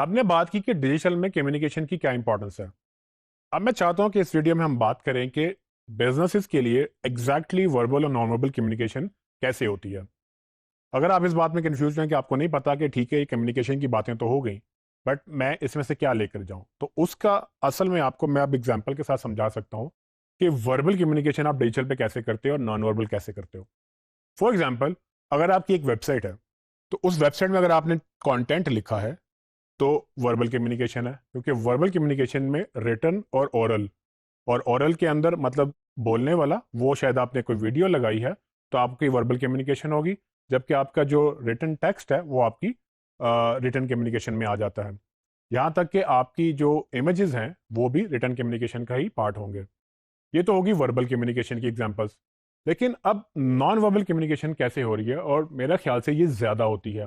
ہم نے بات کی کہ ڈیجیٹل میں کمیونیکیشن کی کیا امپورٹنس ہے. اب میں چاہتا ہوں کہ اس ویڈیو میں ہم بات کریں کہ بزنسز کے لیے ایگزیکٹلی وربل اور نان وربل کمیونیکیشن کیسے ہوتی ہے. اگر آپ اس بات میں کنفیوز ہیں کہ آپ کو نہیں پتا کہ ٹھیک ہے یہ کمیونیکیشن کی باتیں تو ہو گئیں بٹ میں اس میں سے کیا لے کر جاؤں, تو اس کا اصل میں آپ کو میں اب ایگزامپل کے ساتھ سمجھا سکتا ہوں کہ وربل کمیونیکیشن آپ ڈیجیٹل پہ کیسے کرتے ہو اور نان وربل کیسے کرتے ہو. فار ایگزامپل, اگر آپ کی ایک ویب سائٹ ہے تو اس ویب سائٹ میں اگر آپ نے کانٹینٹ لکھا ہے تو وربل کمیونیکیشن ہے, کیونکہ وربل کمیونیکیشن میں ریٹن اور اورل کے اندر مطلب بولنے والا, وہ شاید آپ نے کوئی ویڈیو لگائی ہے تو آپ کی وربل کمیونیکیشن ہوگی, جبکہ آپ کا جو ریٹن ٹیکسٹ ہے وہ آپ کی ریٹن کمیونیکیشن میں آ جاتا ہے. یہاں تک کہ آپ کی جو امیجز ہیں وہ بھی ریٹن کمیونیکیشن کا ہی پارٹ ہوں گے. یہ تو ہوگی وربل کمیونیکیشن کی ایگزامپلس. لیکن اب نان وربل کمیونیکیشن کیسے ہو رہی ہے, اور میرا خیال سے یہ زیادہ ہوتی ہے.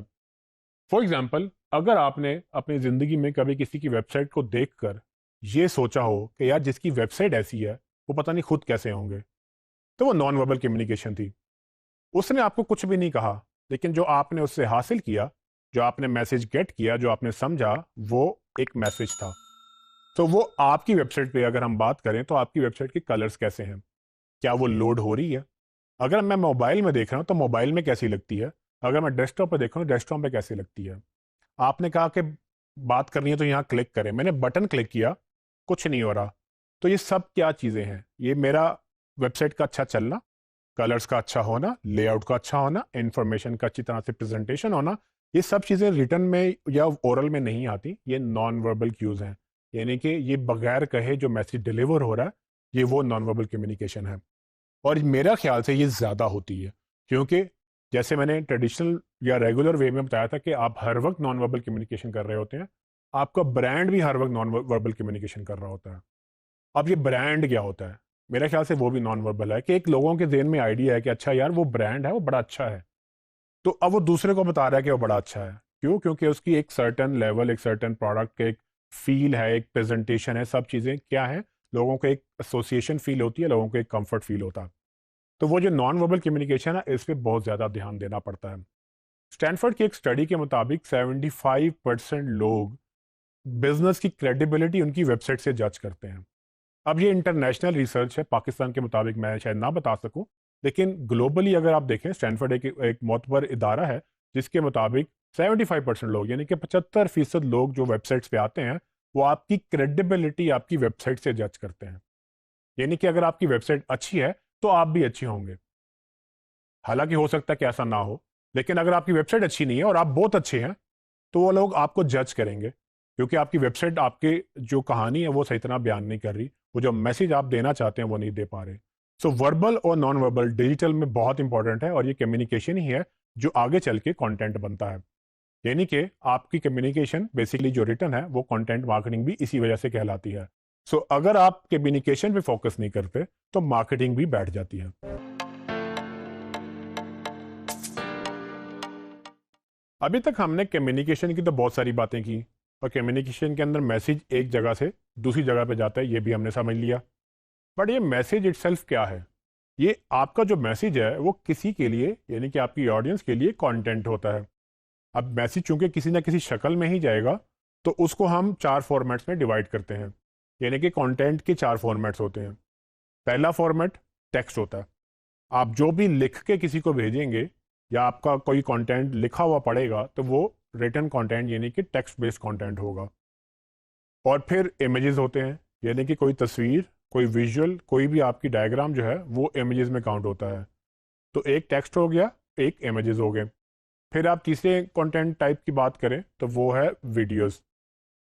فار ایگزامپل, اگر آپ نے اپنی زندگی میں کبھی کسی کی ویب سائٹ کو دیکھ کر یہ سوچا ہو کہ یار جس کی ویب سائٹ ایسی ہے وہ پتہ نہیں خود کیسے ہوں گے, تو وہ نان وربل کمیونیکیشن تھی. اس نے آپ کو کچھ بھی نہیں کہا, لیکن جو آپ نے اس سے حاصل کیا, جو آپ نے میسج گیٹ کیا, جو آپ نے سمجھا, وہ ایک میسج تھا. تو وہ آپ کی ویب سائٹ پہ اگر ہم بات کریں تو آپ کی ویب سائٹ کے کلرز کیسے ہیں, کیا وہ لوڈ ہو رہی ہے, اگر میں موبائل میں دیکھ رہا ہوں تو موبائل میں کیسی لگتی ہے, اگر میں ڈیسک ٹاپ پہ دیکھ رہا ہوں ڈیسک ٹاپ پہ کیسی لگتی ہے. آپ نے کہا کہ بات کرنی ہے تو یہاں کلک کریں, میں نے بٹن کلک کیا, کچھ نہیں ہو رہا. تو یہ سب کیا چیزیں ہیں, یہ میرا ویب سائٹ کا اچھا چلنا, کلرز کا اچھا ہونا, لے آؤٹ کا اچھا ہونا, انفارمیشن کا اچھی طرح سے پریزنٹیشن ہونا, یہ سب چیزیں ریٹن میں یا اورل میں نہیں آتی, یہ نان وربل کیوز ہیں. یعنی کہ یہ بغیر کہے جو میسج ڈیلیور ہو رہا ہے یہ وہ نان وربل کمیونیکیشن ہے. اور میرا خیال سے یہ زیادہ ہوتی ہے, کیونکہ جیسے میں نے ٹریڈیشنل یا ریگولر وے میں بتایا تھا کہ آپ ہر وقت نان وربل کمیونیکیشن کر رہے ہوتے ہیں, آپ کا برانڈ بھی ہر وقت نان وربل کمیونیکیشن کر رہا ہوتا ہے. اب یہ برانڈ کیا ہوتا ہے, میرا خیال سے وہ بھی نان وربل ہے, کہ ایک لوگوں کے ذہن میں آئیڈیا ہے کہ اچھا یار وہ برانڈ ہے, وہ بڑا اچھا ہے, تو اب وہ دوسرے کو بتا رہا ہے کہ وہ بڑا اچھا ہے. کیوں؟ کیونکہ اس کی ایک سرٹن لیول, ایک سرٹن پروڈکٹ کے ایک فیل ہے, ایک پریزنٹیشن ہے, سب چیزیں کیا ہیں, لوگوں کو ایک ایسوسیشن فیل ہوتی ہے, لوگوں کو ایک کمفرٹ فیل ہوتا ہے. تو وہ جو نان وربل کمیونیکیشن ہے اس پہ بہت زیادہ دھیان دینا پڑتا ہے. اسٹینفورڈ کی ایک اسٹڈی کے مطابق 75% لوگ بزنس کی کریڈیبلٹی ان کی ویب سائٹ سے جج کرتے ہیں. اب یہ انٹرنیشنل ریسرچ ہے, پاکستان کے مطابق میں شاید نہ بتا سکوں, لیکن گلوبلی اگر آپ دیکھیں اسٹینفورڈ ایک معتبر ادارہ ہے جس کے مطابق 75% لوگ, یعنی کہ 75% لوگ جو ویب سائٹس پہ آتے ہیں وہ آپ کی کریڈیبلٹی آپ کی ویب سائٹ سے جج کرتے ہیں. یعنی کہ اگر آپ کی ویب سائٹ اچھی ہے تو آپ بھی اچھے ہوں گے. حالانکہ ہو سکتا ہے کہ ایسا نہ ہو, لیکن اگر آپ کی ویب سائٹ اچھی نہیں ہے اور آپ بہت اچھے ہیں تو وہ لوگ آپ کو جج کریں گے, کیونکہ آپ کی ویب سائٹ آپ کے جو کہانی ہے وہ صحیح طرح بیان نہیں کر رہی, وہ جو میسج آپ دینا چاہتے ہیں وہ نہیں دے پا رہے. سو وربل اور نان وربل ڈیجیٹل میں بہت امپورٹنٹ ہے, اور یہ کمیونیکیشن ہی ہے جو آگے چل کے کانٹینٹ بنتا ہے. یعنی کہ آپ کی کمیونیکیشن بیسیکلی جو ریٹن ہے وہ کانٹینٹ مارکیٹنگ بھی اسی وجہ سے کہلاتی ہے. سو اگر آپ کمیونیکیشن پہ فوکس نہیں کرتے تو مارکیٹنگ بھی بیٹھ جاتی ہے. ابھی تک ہم نے کمیونیکیشن کی تو بہت ساری باتیں کی, اور کمیونیکیشن کے اندر میسج ایک جگہ سے دوسری جگہ پہ جاتا ہے, یہ بھی ہم نے سمجھ لیا. بٹ یہ میسج اٹ سیلف کیا ہے؟ یہ آپ کا جو میسج ہے وہ کسی کے لیے, یعنی کہ آپ کی آڈینس کے لیے کانٹینٹ ہوتا ہے. اب میسج چونکہ کسی نہ کسی شکل میں ہی جائے گا تو اس کو ہم 4 فارمیٹس میں ڈیوائڈ کرتے ہیں. یعنی کہ کانٹینٹ کے 4 فارمیٹس ہوتے ہیں. پہلا فارمیٹ ٹیکسٹ ہوتا ہے. آپ جو بھی لکھ کے کسی کو بھیجیں گے یا آپ کا کوئی کانٹینٹ لکھا ہوا پڑے گا تو وہ ریٹن کانٹینٹ یعنی کہ ٹیکسٹ بیسڈ کانٹینٹ ہوگا. اور پھر امیجز ہوتے ہیں, یعنی کہ کوئی تصویر, کوئی ویژول, کوئی بھی آپ کی ڈائیگرام جو ہے وہ امیجز میں کاؤنٹ ہوتا ہے. تو ایک ٹیکسٹ ہو گیا, ایک امیجز ہو گئے. پھر آپ تیسرے کانٹینٹ ٹائپ کی بات کریں تو وہ ہے ویڈیوز.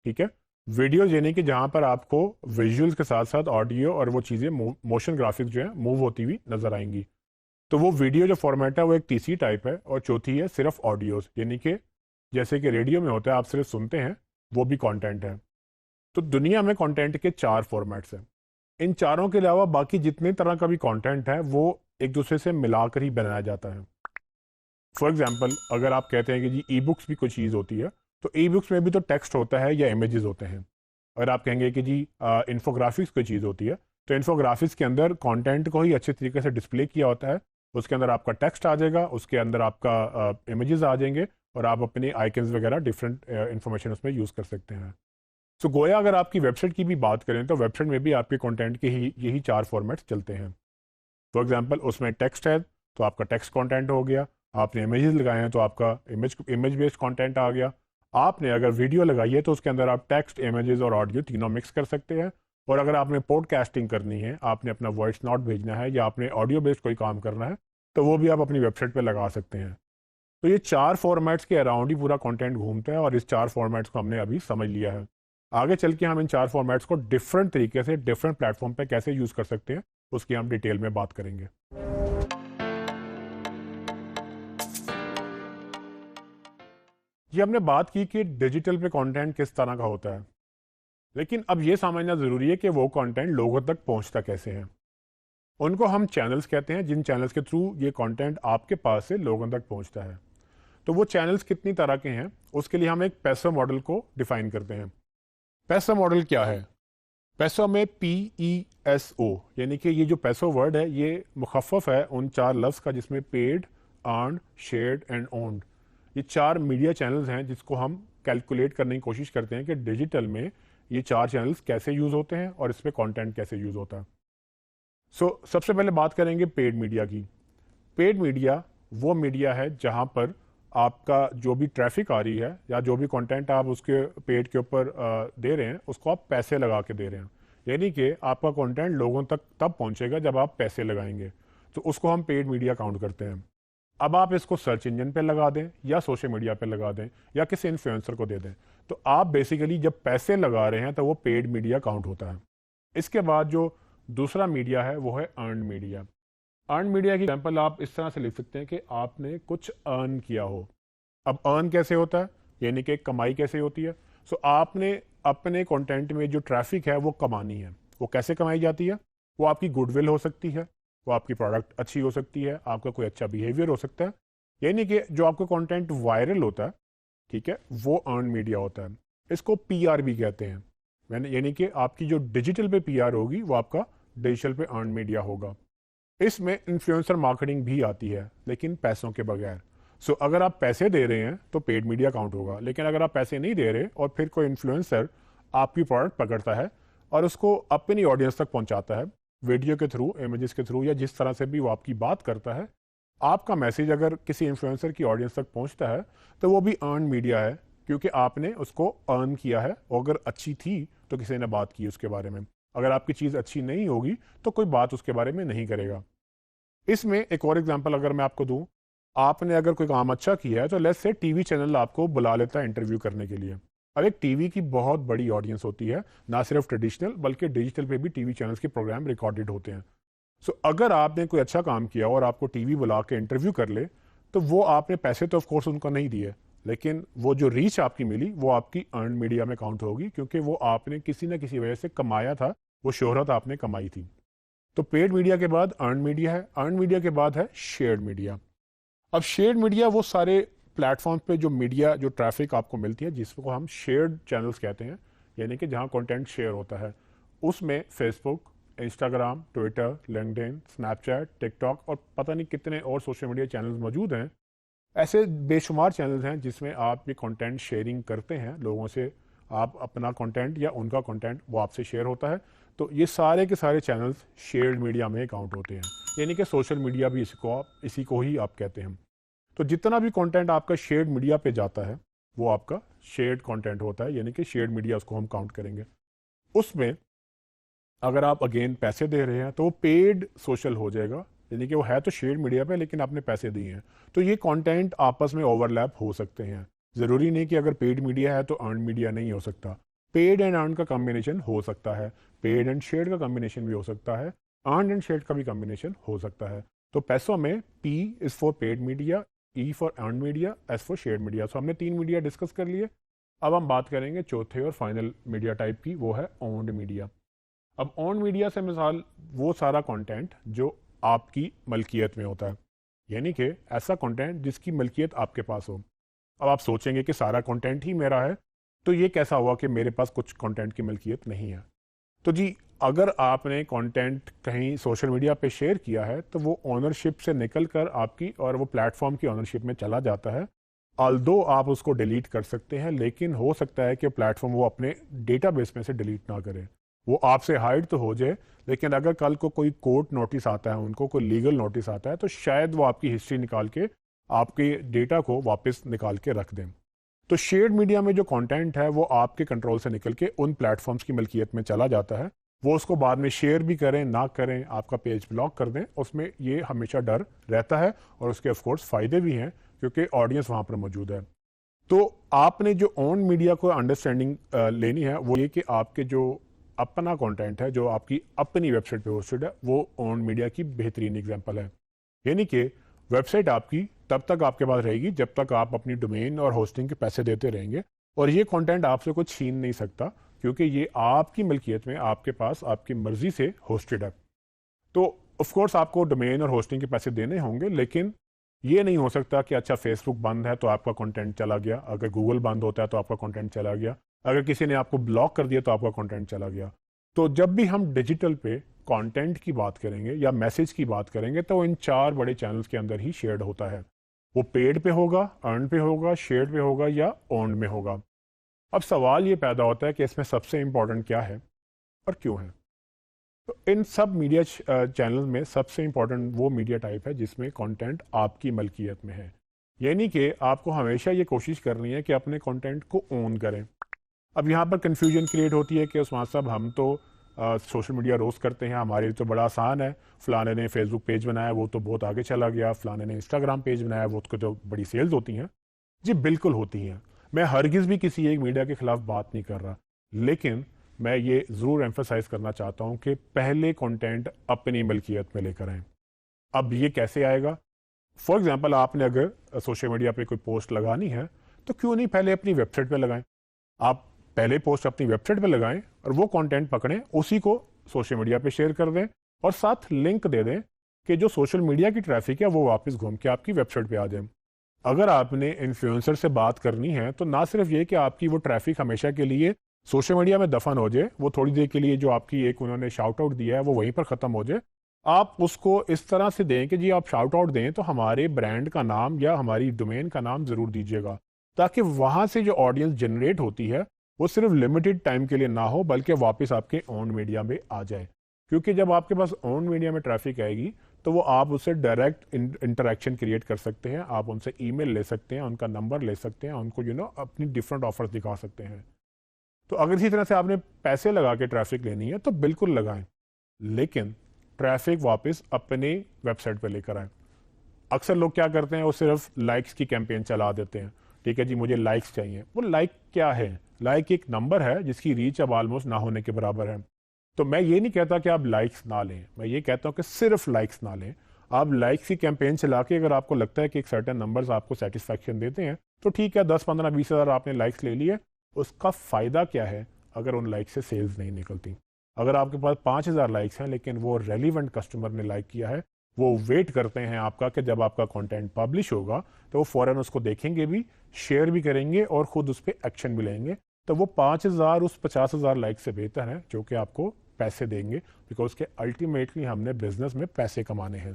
ٹھیک ہے, ویڈیوز یعنی کہ جہاں پر آپ کو ویژولز کے ساتھ ساتھ آڈیو اور وہ چیزیں موشن گرافکس جو ہیں موو ہوتی ہوئی نظر آئیں گی. تو وہ ویڈیو جو فارمیٹ ہے وہ ایک تیسری ٹائپ ہے, اور چوتھی ہے صرف آڈیوز, یعنی کہ جیسے کہ ریڈیو میں ہوتا ہے آپ صرف سنتے ہیں, وہ بھی کانٹینٹ ہے. تو دنیا میں کانٹینٹ کے 4 فارمیٹس ہیں. ان چاروں کے علاوہ باقی جتنے طرح کا بھی کانٹینٹ ہے وہ ایک دوسرے سے ملا کر ہی بنایا جاتا ہے. فار ایگزامپل, اگر آپ کہتے ہیں کہ جی ای بکس بھی کوئی چیز ہوتی ہے, تو ای بکس میں بھی تو ٹیکسٹ ہوتا ہے یا امیجز ہوتے ہیں. اگر آپ کہیں گے کہ جی انفوگرافکس کوئی چیز ہوتی ہے, تو انفوگرافکس کے اندر کانٹینٹ کو ہی اچھے طریقے سے ڈسپلے کیا ہوتا ہے. اس کے اندر آپ کا ٹیکسٹ آ جائے گا, اس کے اندر آپ کا امیجز آ جائیں گے, اور آپ اپنی آئکنز وغیرہ ڈفرینٹ انفارمیشن اس میں یوز کر سکتے ہیں. سو گویا اگر آپ کی ویب سائٹ کی بھی بات کریں تو ویب سائٹ میں بھی آپ کے کنٹینٹ کے یہی 4 فارمیٹس چلتے ہیں. فار ایگزامپل اس میں ٹیکسٹ ہے تو آپ کا ٹیکسٹ کانٹینٹ ہو گیا, آپ نے امیجز لگائے ہیں تو آپ کا امیج بیسڈ کانٹینٹ آ گیا, آپ نے اگر ویڈیو لگائی ہے تو اس کے اندر آپ ٹیکسٹ, امیجز اور آڈیو تینوں مکس کر سکتے ہیں, اور اگر آپ نے پوڈ کاسٹنگ کرنی ہے, آپ نے اپنا وائس نوٹ بھیجنا ہے یا آپ نے آڈیو بیسڈ کوئی کام کرنا ہے تو وہ بھی آپ اپنی ویب سائٹ پہ لگا سکتے ہیں. تو یہ 4 فارمیٹس کے اراؤنڈ ہی پورا کانٹینٹ گھومتا ہے, اور اس 4 فارمیٹس کو ہم نے ابھی سمجھ لیا ہے. آگے چل کے ہم ان 4 فارمیٹس کو ڈفرینٹ طریقے سے ڈفرینٹ پلیٹ فارم پہ کیسے یوز کر سکتے ہیں اس کی ہم ڈیٹیل میں بات کریں گے. یہ ہم نے بات کی کہ ڈیجیٹل پہ کانٹینٹ کس طرح کا ہوتا ہے, لیکن اب یہ سمجھنا ضروری ہے کہ وہ کانٹینٹ لوگوں تک پہنچتا کیسے ہیں. ان کو ہم چینلز کہتے ہیں, جن چینلز کے تھرو یہ کانٹینٹ آپ کے پاس سے لوگوں تک پہنچتا ہے. تو وہ چینلز کتنی طرح کے ہیں, اس کے لیے ہم ایک پیسو ماڈل کو ڈیفائن کرتے ہیں. پیسو ماڈل کیا ہے؟ پیسو میں PESO, یعنی کہ یہ جو پیسو ورڈ ہے یہ مخفف ہے ان 4 لفظ کا جس میں paid, earned, shared and owned. یہ 4 میڈیا چینلز ہیں جس کو ہم کیلکولیٹ کرنے کی کوشش کرتے ہیں کہ ڈیجیٹل میں یہ 4 چینلز کیسے یوز ہوتے ہیں اور اس پہ کانٹینٹ کیسے یوز ہوتا ہے. سب سے پہلے بات کریں گے پیڈ میڈیا کی. پیڈ میڈیا وہ میڈیا ہے جہاں پر آپ کا جو بھی ٹریفک آ رہی ہے یا جو بھی کانٹینٹ آپ اس کے پیڈ کے اوپر دے رہے ہیں اس کو آپ پیسے لگا کے دے رہے ہیں, یعنی کہ آپ کا کانٹینٹ لوگوں تک تب پہنچے گا جب آپ پیسے لگائیں گے, تو اس کو ہم پیڈ میڈیا کاؤنٹ کرتے ہیں. اب آپ اس کو سرچ انجن پہ لگا دیں یا سوشل میڈیا پہ لگا دیں یا کسی انفلوئنسر کو دے دیں, تو آپ بیسیکلی جب پیسے لگا رہے ہیں تو وہ پیڈ میڈیا کاؤنٹ ہوتا ہے. اس کے بعد جو دوسرا میڈیا ہے وہ ہے ارنڈ میڈیا. ارن میڈیا کی ایگزامپل آپ اس طرح سے لکھ سکتے ہیں کہ آپ نے کچھ ارن کیا ہو. اب ارن کیسے ہوتا ہے, یعنی کہ کمائی کیسے ہوتی ہے. آپ نے اپنے کنٹینٹ میں جو ٹریفک ہے وہ کمانی ہے. وہ کیسے کمائی جاتی ہے؟ وہ آپ کی گڈ ول ہو سکتی ہے, وہ آپ کی پروڈکٹ اچھی ہو سکتی ہے, آپ کا کوئی اچھا بیہیویئر ہو سکتا ہے, یعنی کہ جو آپ کا کنٹینٹ وائرل ہوتا ہے, ٹھیک ہے, وہ ارن میڈیا ہوتا ہے. اس کو PR بھی کہتے ہیں, یعنی کہ آپ کی جو ڈیجیٹل پہ PR ہوگی وہ آپ کا ڈیجیٹل پہ ارن میڈیا ہوگا. اس میں انفلوئنسر مارکیٹنگ بھی آتی ہے لیکن پیسوں کے بغیر. اگر آپ پیسے دے رہے ہیں تو پیڈ میڈیا کاؤنٹ ہوگا, لیکن اگر آپ پیسے نہیں دے رہے اور پھر کوئی انفلوئنسر آپ کی پروڈکٹ پکڑتا ہے اور اس کو اپنی آڈینس تک پہنچاتا ہے ویڈیو کے تھرو, امیجز کے تھرو, یا جس طرح سے بھی وہ آپ کی بات کرتا ہے, آپ کا میسیج اگر کسی انفلوئنسر کی آڈینس تک پہنچتا ہے تو وہ بھی ارن میڈیا ہے, کیونکہ آپ نے اس کو ارن کیا ہے. اور اگر اچھی تھی تو کسی نے بات کی اس کے بارے میں, اگر آپ کی چیز اچھی نہیں ہوگی تو کوئی بات اس کے بارے میں نہیں کرے گا. اس میں ایک اور ایگزامپل اگر میں آپ کو دوں, آپ نے اگر کوئی کام اچھا کیا ہے تو let's say T V channel آپ کو بلا لیتا ہے انٹرویو کرنے کے لیے. اب ایک ٹی وی کی بہت بڑی آڈینس ہوتی ہے, نہ صرف ٹریڈیشنل بلکہ ڈیجیٹل پہ بھی ٹی وی چینلز کے پروگرام ریکارڈڈ ہوتے ہیں. اگر آپ نے کوئی اچھا کام کیا اور آپ کو ٹی وی بلا کے انٹرویو کر لے تو وہ آپ نے پیسے تو آف کورس ان کو نہیں دیے, لیکن وہ جو ریچ آپ کی ملی وہ آپ کی ارن میڈیا میں کاؤنٹ ہوگی, کیونکہ وہ آپ نے کسی نہ کسی وجہ سے کمایا تھا, وہ شہرت آپ نے کمائی تھی. تو پیڈ میڈیا کے بعد ارن میڈیا ہے, ارن میڈیا کے بعد ہے شیئرڈ میڈیا. اب شیئرڈ میڈیا وہ سارے پلیٹ فارم پہ جو میڈیا جو ٹریفک آپ کو ملتی ہے جس کو ہم شیئرڈ چینلز کہتے ہیں, یعنی کہ جہاں کنٹینٹ شیئر ہوتا ہے. اس میں Facebook, Instagram, Twitter, LinkedIn, Snapchat, TikTok اور پتہ نہیں کتنے اور سوشل میڈیا چینلز موجود ہیں. ایسے بے شمار چینلز ہیں جس میں آپ یہ کنٹینٹ شیئرنگ کرتے ہیں لوگوں سے, آپ اپنا کنٹینٹ یا ان کا کنٹینٹ وہ آپ سے شیئر ہوتا ہے. تو یہ سارے کے سارے چینلز شیئرڈ میڈیا میں کاؤنٹ ہوتے ہیں, یعنی کہ سوشل میڈیا بھی اسی کو ہی آپ کہتے ہیں. تو جتنا بھی کنٹینٹ آپ کا شیئرڈ میڈیا پہ جاتا ہے وہ آپ کا شیئرڈ کنٹینٹ ہوتا ہے, یعنی کہ شیئرڈ میڈیا اس کو ہم کاؤنٹ کریں گے. اس میں اگر آپ اگین پیسے دے رہے ہیں تو وہ پیڈ سوشل ہو جائے گا, یعنی کہ وہ ہے تو شیئرڈ میڈیا پہ لیکن آپ نے پیسے دیے ہیں. تو یہ کنٹینٹ آپس میں اوور لیپ ہو سکتے ہیں. ضروری نہیں کہ اگر پیڈ میڈیا ہے تو ارن میڈیا نہیں ہو سکتا. پیڈ اینڈ ارن کا کمبینیشن ہو سکتا ہے, پیڈ اینڈ شیئرڈ کا کمبینیشن بھی ہو سکتا ہے, ارن اینڈ شیئرڈ کا بھی کمبینیشن ہو سکتا ہے. تو پیسوں میں P is for paid media, E for earn media, S for shared media. ہم نے 3 میڈیا ڈسکس کر لیے. اب ہم بات کریں گے چوتھے اور فائنل میڈیا ٹائپ کی, وہ ہے اونڈ میڈیا. اب اونڈ میڈیا سے مثال وہ سارا کنٹینٹ جو آپ کی ملکیت میں ہوتا ہے, یعنی کہ ایسا کنٹینٹ جس کی ملکیت آپ کے پاس ہو. اب آپ سوچیں گے کہ سارا کنٹینٹ ہی میرا ہے, تو یہ کیسا ہوا کہ میرے پاس کچھ کنٹینٹ کی ملکیت نہیں ہے. تو جی اگر آپ نے کنٹینٹ کہیں سوشل میڈیا پہ شیئر کیا ہے تو وہ اونرشپ سے نکل کر آپ کی اور وہ پلیٹ فارم کی اونرشپ میں چلا جاتا ہے, although آپ اس کو ڈیلیٹ کر سکتے ہیں، لیکن ہو سکتا ہے کہ پلیٹ فارم وہ اپنے ڈیٹا بیس میں سے ڈیلیٹ نہ کرے، وہ آپ سے ہائڈ تو ہو جائے، لیکن اگر کل کو کوئی کورٹ نوٹس آتا ہے، ان کو کوئی لیگل نوٹس آتا ہے، تو شاید وہ آپ کی ہسٹری نکال کے آپ کے ڈیٹا کو واپس نکال کے رکھ دیں۔ تو شیئرڈ میڈیا میں جو کانٹینٹ ہے وہ آپ کے کنٹرول سے نکل کے ان پلیٹ فارمز کی ملکیت میں چلا جاتا ہے، وہ اس کو بعد میں شیئر بھی کریں نہ کریں، آپ کا پیج بلاک کر دیں، اس میں یہ ہمیشہ ڈر رہتا ہے، اور اس کے آف کورس فائدے بھی ہیں کیونکہ آڈینس وہاں پر موجود ہے۔ تو آپ نے جو اون میڈیا کو انڈرسٹینڈنگ لینی ہے وہ یہ کہ آپ کے جو اپنا کانٹینٹ ہے، جو آپ کی اپنی ویب سائٹ پہ ہوسٹڈ ہے، وہ اون میڈیا کی بہترین ایگزامپل ہے۔ یعنی کہ ویب سائٹ آپ کی تب تک آپ کے پاس رہے گی جب تک آپ اپنی ڈومین اور ہوسٹنگ کے پیسے دیتے رہیں گے، اور یہ کانٹینٹ آپ سے کوئی چھین نہیں سکتا کیونکہ یہ آپ کی ملکیت میں، آپ کے پاس آپ کی مرضی سے ہوسٹڈ ہے۔ تو آف کورس آپ کو ڈومین اور ہوسٹنگ کے پیسے دینے ہوں گے، لیکن یہ نہیں ہو سکتا کہ اچھا فیس بک بند ہے تو آپ کا کانٹینٹ چلا گیا، اگر گوگل بند ہوتا ہے تو آپ کا کانٹینٹ چلا گیا، اگر کسی نے آپ کو بلاک کر دیا تو آپ کا کانٹینٹ چلا گیا۔ تو جب بھی ہم ڈیجیٹل پہ کانٹینٹ کی بات کریں گے یا میسج کی بات کریں گے تو ان 4 بڑے چینلز کے اندر ہی شیئرڈ ہوتا ہے، وہ پیڈ پہ ہوگا، ارن پہ ہوگا، شیئرڈ پہ ہوگا یا اونڈ میں ہوگا۔ اب سوال یہ پیدا ہوتا ہے کہ اس میں سب سے امپورٹنٹ کیا ہے اور کیوں ہے؟ تو ان سب میڈیا چینل میں سب سے امپورٹنٹ وہ میڈیا ٹائپ ہے جس میں کانٹینٹ آپ کی ملکیت میں ہے، یعنی کہ آپ کو ہمیشہ یہ کوشش کرنی ہے کہ اپنے کانٹینٹ کو اون کریں۔ اب یہاں پر کنفیوژن کریٹ ہوتی ہے کہ عثمان صاحب ہم تو سوشل میڈیا روز کرتے ہیں، ہمارے لیے تو بڑا آسان ہے، فلانے نے فیس بک پیج بنایا وہ تو بہت آگے چلا گیا، فلانے نے انسٹاگرام پیج بنایا وہ تو بڑی سیلز ہوتی ہیں۔ جی بالکل ہوتی ہیں، میں ہرگز بھی کسی ایک میڈیا کے خلاف بات نہیں کر رہا، لیکن میں یہ ضرور ایمفسائز کرنا چاہتا ہوں کہ پہلے کانٹینٹ اپنی ملکیت میں لے کر آئیں۔ اب یہ کیسے آئے گا؟ فار ایگزامپل آپ نے اگر سوشل میڈیا پہ کوئی پوسٹ لگانی ہے تو کیوں نہیں پہلے اپنی ویب سائٹ پہ لگائیں؟ آپ پہلے پوسٹ اپنی ویب سائٹ پہ لگائیں اور وہ کانٹینٹ پکڑیں، اسی کو سوشل میڈیا پہ شیئر کر دیں اور ساتھ لنک دے دیں کہ جو سوشل میڈیا کی ٹریفک ہے وہ واپس گھوم کے آپ کی ویب سائٹ پہ آ جائیں۔ اگر آپ نے انفلوئنسر سے بات کرنی ہے تو نہ صرف یہ کہ آپ کی وہ ٹریفک ہمیشہ کے لیے سوشل میڈیا میں دفن ہو جائے، وہ تھوڑی دیر کے لیے جو آپ کی ایک انہوں نے شاؤٹ آؤٹ دیا ہے وہ وہیں پر ختم ہو جائے، آپ اس کو اس طرح سے دیں کہ جی آپ شاؤٹ آؤٹ دیں تو ہمارے برانڈ کا نام یا ہماری ڈومین کا نام ضرور دیجیے گا، تاکہ وہاں سے جو آڈینس جنریٹ ہوتی ہے وہ صرف لمیٹڈ ٹائم کے لیے نہ ہو بلکہ واپس آپ کے اون میڈیا میں آ جائے۔ کیونکہ جب آپ کے پاس اون میڈیا میں ٹریفک آئے گی تو وہ آپ اس سے ڈائریکٹ انٹریکشن کریٹ کر سکتے ہیں، آپ ان سے ای میل لے سکتے ہیں، ان کا نمبر لے سکتے ہیں، ان کو اپنی ڈفرینٹ آفرز دکھا سکتے ہیں۔ تو اگر اسی طرح سے آپ نے پیسے لگا کے ٹریفک لینی ہے تو بالکل لگائیں، لیکن ٹریفک واپس اپنے ویب سائٹ پہ لے کر آئیں۔ اکثر لوگ کیا کرتے ہیں، وہ صرف لائکس کی کیمپین چلا دیتے ہیں، ٹھیک ہے جی مجھے لائکس چاہیے۔ وہ لائک کیا ہے؟ لائک ایک نمبر ہے جس کی ریچ اب آلموسٹ نہ ہونے کے برابر ہے۔ تو میں یہ نہیں کہتا کہ آپ لائکس نہ لیں، میں یہ کہتا ہوں کہ صرف لائکس نہ لیں۔ آپ لائکس کی کیمپین چلا کے اگر آپ کو لگتا ہے کہ ایک سرٹن نمبرز آپ کو سیٹسفیکشن دیتے ہیں تو ٹھیک ہے، 10 15 20 ہزار آپ نے لائکس لے لیے، اس کا فائدہ کیا ہے اگر ان لائک سے سیلز نہیں نکلتی؟ اگر آپ کے پاس 5000 لائکس ہیں لیکن وہ ریلیونٹ کسٹمر نے لائک کیا ہے، وہ ویٹ کرتے ہیں آپ کا کہ جب آپ کا کانٹینٹ پبلش ہوگا تو وہ فوراً اس کو دیکھیں گے بھی، شیئر بھی کریں گے اور خود اس پہ ایکشن بھی لیں گے، تو وہ 5000 اس 50,000 لائک سے بہتر ہے جو کہ آپ کو پیسے دیں گے، بیکاز کہ الٹیمیٹلی ہم نے بزنس میں پیسے کمانے ہیں۔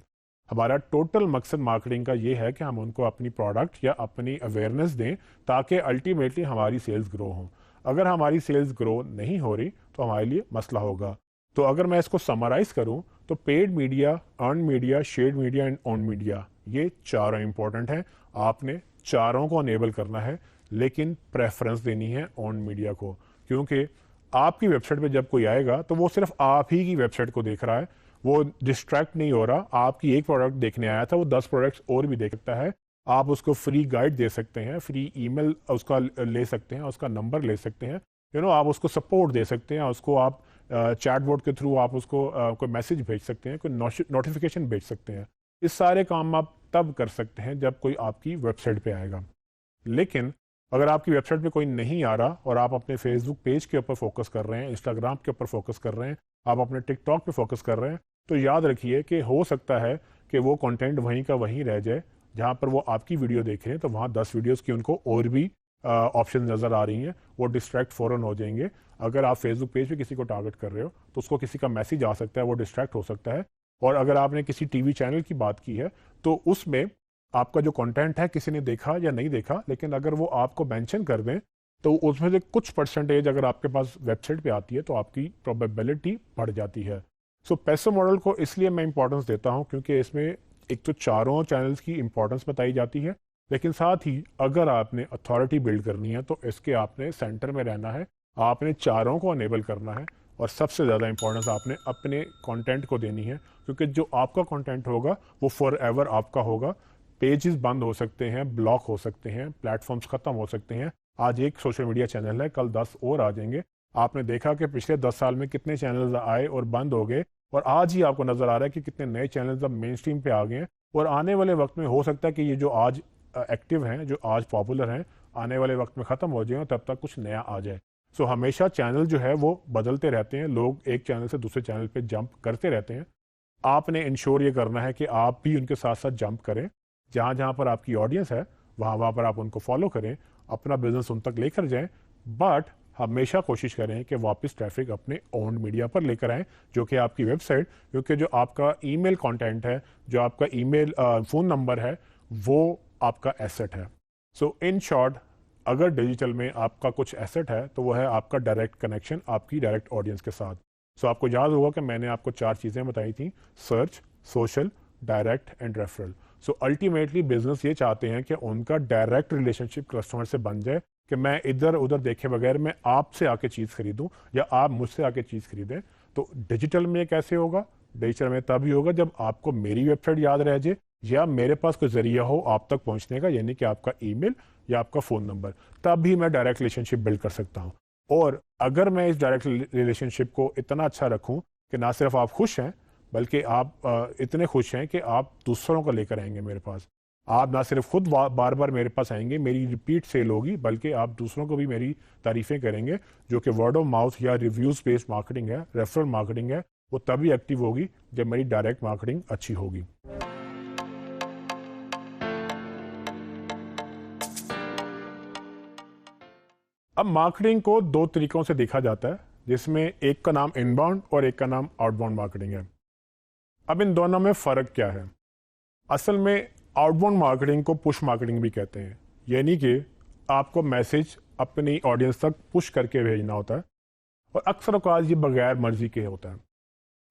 ہمارا ٹوٹل مقصد مارکیٹنگ کا یہ ہے کہ ہم ان کو اپنی پروڈکٹ یا اپنی اویئرنیس دیں تاکہ الٹیمیٹلی ہماری سیلز گرو ہوں۔ اگر ہماری سیلز گرو نہیں ہو رہی تو ہمارے لیے مسئلہ ہوگا۔ تو اگر میں اس کو سمرائز کروں تو paid media, earn media, shared media and own media, یہ چاروں امپورٹنٹ ہیں۔ آپ نے چاروں کو انیبل کرنا ہے، لیکن پریفرنس دینی ہے اون میڈیا کو، کیونکہ آپ کی ویب سائٹ پہ جب کوئی آئے گا تو وہ صرف آپ ہی کی ویب سائٹ کو دیکھ رہا ہے، وہ ڈسٹریکٹ نہیں ہو رہا۔ آپ کی ایک پروڈکٹ دیکھنے آیا تھا، وہ 10 پروڈکٹس اور بھی دیکھ سکتا ہے۔ آپ اس کو فری گائیڈ دے سکتے ہیں، فری ای میل اس کا لے سکتے ہیں، اس کا نمبر لے سکتے ہیں، آپ اس کو سپورٹ دے سکتے ہیں، اس کو آپ چیٹ بورڈ کے تھرو آپ اس کو کوئی میسج بھیج سکتے ہیں، کوئی نوٹیفیکیشن بھیج سکتے ہیں۔ اس سارے کام آپ تب کر سکتے ہیں جب کوئی آپ کی ویب سائٹ پہ آئے گا۔ لیکن اگر آپ کی ویب سائٹ پہ کوئی نہیں آ رہا اور آپ اپنے فیس بک پیج کے اوپر فوکس کر رہے ہیں، انسٹاگرام کے اوپر فوکس کر رہے ہیں، آپ اپنے ٹک ٹاک پہ فوکس کر رہے ہیں، تو یاد رکھیے کہ ہو سکتا ہے کہ وہ کانٹینٹ وہیں کا وہیں رہ جائے، جہاں پر وہ آپ کی ویڈیو دیکھ رہے ہیں تو وہاں 10 ویڈیوز کی ان کو اور بھی آپشن نظر آ رہی ہیں، وہ ڈسٹریکٹ فوراً ہو جائیں گے۔ اگر آپ فیس بک پیج پہ کسی کو ٹارگٹ کر رہے ہو تو اس کو کسی کا میسج آ سکتا ہے، وہ ڈسٹریکٹ ہو سکتا ہے۔ اور اگر آپ نے کسی ٹی وی چینل کی بات کی ہے تو اس میں آپ کا جو کنٹینٹ ہے کسی نے دیکھا یا نہیں دیکھا، لیکن اگر وہ آپ کو مینشن کر دیں تو اس میں سے کچھ پرسنٹیج اگر آپ کے پاس ویب سائٹ پہ آتی ہے تو آپ کی پروبیبلٹی بڑھ جاتی ہے. سو پیسو ماڈل کو اس لیے میں امپورٹنس دیتا ہوں کیونکہ اس میں ایک تو چاروں چینلز کی امپورٹنس بتائی جاتی ہے، لیکن ساتھ ہی اگر آپ نے اتھارٹی بلڈ کرنی ہے تو اس کے آپ نے سینٹر میں رہنا ہے، آپ نے چاروں کو انیبل کرنا ہے، اور سب سے زیادہ امپورٹنس آپ نے اپنے کنٹینٹ کو دینی ہے، کیونکہ جو آپ کا کنٹینٹ ہوگا وہ فار ایور آپ کا ہوگا. پیجز بند ہو سکتے ہیں، بلاک ہو سکتے ہیں، پلیٹ فارمز ختم ہو سکتے ہیں. آج ایک سوشل میڈیا چینل ہے، کل 10 اور آ جائیں گے. آپ نے دیکھا کہ پچھلے 10 سال میں کتنے چینلز آئے اور بند ہو گئے، اور آج ہی آپ کو نظر آ رہا ہے کہ کتنے نئے چینلز اب مین اسٹریم پہ آ گئے ہیں. اور آنے والے وقت میں ہو سکتا ہے کہ یہ جو آج ایکٹیو ہیں، جو آج پاپولر ہیں، آنے والے وقت میں ختم ہو جائیں اور تب تک کچھ نیا آ جائے. سو ہمیشہ چینل جو ہے وہ بدلتے رہتے ہیں، لوگ ایک چینل سے دوسرے چینل پہ جمپ کرتے رہتے ہیں. آپ نے انشور یہ کرنا ہے کہ آپ بھی ان کے ساتھ ساتھ جمپ کریں. جہاں جہاں پر آپ کی آڈینس ہے وہاں پر آپ ان کو فالو کریں، اپنا بزنس ان تک لے کر جائیں، بٹ ہمیشہ کوشش کریں کہ واپس ٹریفک اپنے اونڈ میڈیا پر لے کر آئیں، جو کہ آپ کی ویب سائٹ، کیونکہ جو آپ کا ای میل کانٹینٹ ہے، جو آپ کا ای میل فون نمبر ہے، وہ آپ کا ایسٹ ہے. سو ان شارٹ، اگر ڈیجیٹل میں آپ کا کچھ ایسٹ ہے تو وہ ہے آپ کا ڈائریکٹ کنیکشن آپ کی ڈائریکٹ آڈینس کے ساتھ. سو آپ کو یاد ہوگا کہ میں نے آپ کو 4 چیزیں بتائی تھیں: search, social, direct and referral. So ultimately business یہ چاہتے ہیں کہ ان کا ڈائریکٹ ریلیشن شپ کسٹمر سے بن جائے، کہ میں ادھر ادھر دیکھے بغیر میں آپ سے آ کے چیز خریدوں یا آپ مجھ سے آ کے چیز خریدیں. تو ڈیجیٹل میں کیسے ہوگا؟ ڈیجیٹل میں تبھی ہوگا جب آپ کو میری ویب سائٹ یاد رہ جائے یا میرے پاس کوئی ذریعہ ہو آپ تک پہنچنے کا، یعنی کہ آپ کا ای میل یا آپ کا فون نمبر. تب بھی میں ڈائریکٹ ریلیشن شپ بلڈ کر سکتا ہوں. اور اگر میں اس ڈائریکٹ ریلیشن شپ کو اتنا اچھا رکھوں کہ نہ صرف آپ خوش ہیں بلکہ آپ اتنے خوش ہیں کہ آپ دوسروں کو لے کر آئیں گے میرے پاس. آپ نہ صرف خود بار بار میرے پاس آئیں گے، میری ریپیٹ سیل ہوگی، بلکہ آپ دوسروں کو بھی میری تعریفیں کریں گے، جو کہ ورڈ آف ماؤتھ یا ریویوز بیسڈ مارکیٹنگ ہے، ریفرل مارکیٹنگ ہے. وہ تبھی ایکٹیو ہوگی جب میری ڈائریکٹ مارکیٹنگ اچھی ہوگی. اب مارکیٹنگ کو 2 طریقوں سے دیکھا جاتا ہے، جس میں ایک کا نام ان باؤنڈ اور ایک کا نام آؤٹ باؤنڈ مارکیٹنگ ہے. اب ان دونوں میں فرق کیا ہے؟ اصل میں آؤٹ باؤنڈ مارکیٹنگ کو پش مارکیٹنگ بھی کہتے ہیں، یعنی کہ آپ کو میسج اپنی آڈینس تک پش کر کے بھیجنا ہوتا ہے، اور اکثر اوقات یہ بغیر مرضی کے ہوتا ہے.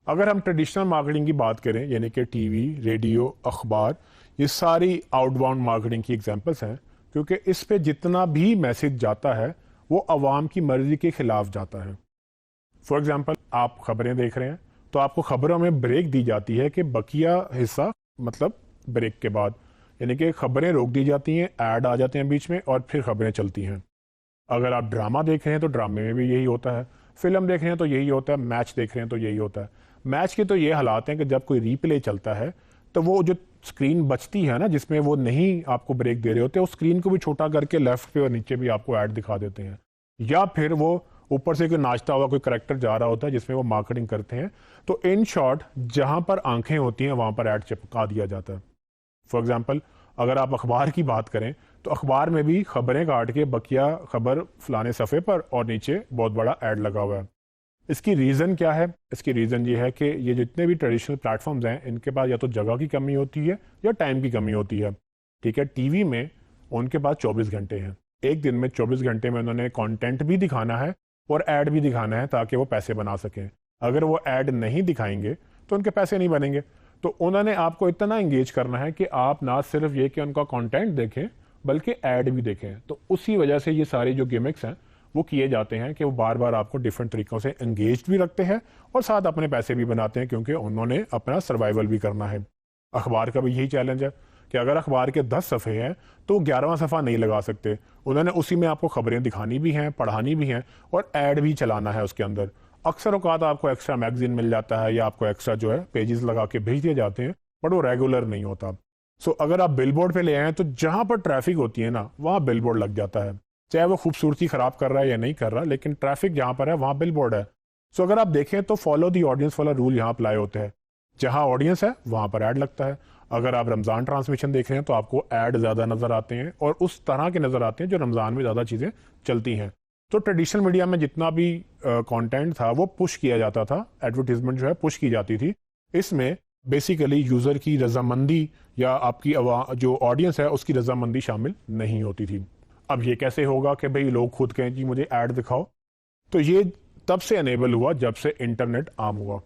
اگر ہم ٹریڈیشنل مارکیٹنگ کی بات کریں، یعنی کہ ٹی وی، ریڈیو، اخبار، یہ ساری آؤٹ باؤنڈ مارکیٹنگ کی ایگزامپلس ہیں، کیونکہ اس پہ جتنا بھی میسج جاتا ہے وہ عوام کی مرضی کے خلاف جاتا ہے. فار ایگزامپل، آپ خبریں دیکھ رہے ہیں تو آپ کو خبروں میں بریک دی جاتی ہے کہ بقیہ حصہ مطلب بریک کے بعد، یعنی کہ خبریں روک دی جاتی ہیں، ایڈ آ جاتے ہیں بیچ میں اور پھر خبریں چلتی ہیں. اگر آپ ڈرامہ دیکھ رہے ہیں تو ڈرامے میں بھی یہی ہوتا ہے، فلم دیکھ رہے ہیں تو یہی ہوتا ہے، میچ دیکھ رہے ہیں تو یہی ہوتا ہے. میچ کے تو یہ حالات ہیں کہ جب کوئی ری پلے چلتا ہے تو وہ جو اسکرین بچتی ہے نا، جس میں وہ نہیں آپ کو بریک دے رہے ہوتے، اس اسکرین کو بھی چھوٹا کر کے لیفٹ پہ اور نیچے بھی آپ کو ایڈ دکھا دیتے ہیں. یا پھر وہ اوپر سے کوئی ناچتا ہوا کوئی کریکٹر جا رہا ہوتا ہے جس میں وہ مارکیٹنگ کرتے ہیں. تو ان شارٹ، جہاں پر آنکھیں ہوتی ہیں وہاں پر ایڈ چپکا دیا جاتا ہے. فار ایگزامپل، اگر آپ اخبار کی بات کریں تو اخبار میں بھی خبریں کاٹ کے بقیہ خبر فلانے صفحے پر اور نیچے بہت بڑا ایڈ لگا ہوا ہے. اس کی ریزن کیا ہے؟ اس کی ریزن یہ ہے کہ یہ جتنے بھی ٹریڈیشنل پلیٹ فارمز ہیں، ان کے پاس یا تو جگہ کی کمی ہوتی ہے یا ٹائم کی کمی ہوتی ہے. ٹھیک ہے، ٹی وی میں ان کے پاس 24 گھنٹے ہیں، ایک دن میں 24 گھنٹے میں انہوں نے کانٹینٹ بھی دکھانا ہے اور ایڈ بھی دکھانا ہے تاکہ وہ پیسے بنا سکیں. اگر وہ ایڈ نہیں دکھائیں گے تو ان کے پیسے نہیں بنیں گے. تو انہوں نے آپ کو اتنا انگیج کرنا ہے کہ آپ نہ صرف یہ کہ ان کا کانٹینٹ دیکھیں بلکہ ایڈ بھی دیکھیں. تو اسی وجہ سے یہ ساری جو گیمکس ہیں وہ کیے جاتے ہیں کہ وہ بار بار آپ کو ڈفرینٹ طریقوں سے انگیجڈ بھی رکھتے ہیں اور ساتھ اپنے پیسے بھی بناتے ہیں، کیونکہ انہوں نے اپنا سروائیول بھی کرنا ہے. اخبار کا بھی یہی چیلنج ہے کہ اگر اخبار کے 10 صفحے ہیں تو 11واں صفحہ نہیں لگا سکتے. انہوں نے اسی میں آپ کو خبریں دکھانی بھی ہیں، پڑھانی بھی ہیں اور ایڈ بھی چلانا ہے اس کے اندر. اکثر اوقات آپ کو ایکسٹرا میگزین مل جاتا ہے یا آپ کو ایکسٹرا جو ہے پیجز لگا کے بھیج دیے جاتے ہیں، بٹ وہ ریگولر نہیں ہوتا. سو اگر آپ بل بورڈ پہ لے آئیں تو جہاں پر ٹریفک ہوتی ہے نا وہاں بل بورڈ لگ جاتا ہے، چاہے وہ خوبصورتی خراب کر رہا ہے یا نہیں کر رہا، لیکن ٹریفک جہاں پر ہے وہاں بل بورڈ ہے. سو اگر آپ دیکھیں تو فالو دی آڈینس والا رول یہاں اپلائی ہوتا ہے، جہاں آڈینس ہے وہاں پر ایڈ لگتا ہے. اگر آپ رمضان ٹرانسمیشن دیکھ رہے ہیں تو آپ کو ایڈ زیادہ نظر آتے ہیں اور اس طرح کے نظر آتے ہیں جو رمضان میں زیادہ چیزیں چلتی ہیں. تو ٹریڈیشنل میڈیا میں جتنا بھی کانٹینٹ تھا وہ پش کیا جاتا تھا، ایڈورٹیزمنٹ جو ہے پش کی جاتی تھی. اس میں بیسیکلی یوزر کی رضامندی یا آپ کی جو آڈینس ہے اس کی رضامندی شامل نہیں ہوتی تھی. اب یہ کیسے ہوگا کہ بھئی لوگ خود کہیں جی مجھے ایڈ دکھاؤ؟ تو یہ تب سے انیبل ہوا جب سے انٹرنیٹ عام ہوا.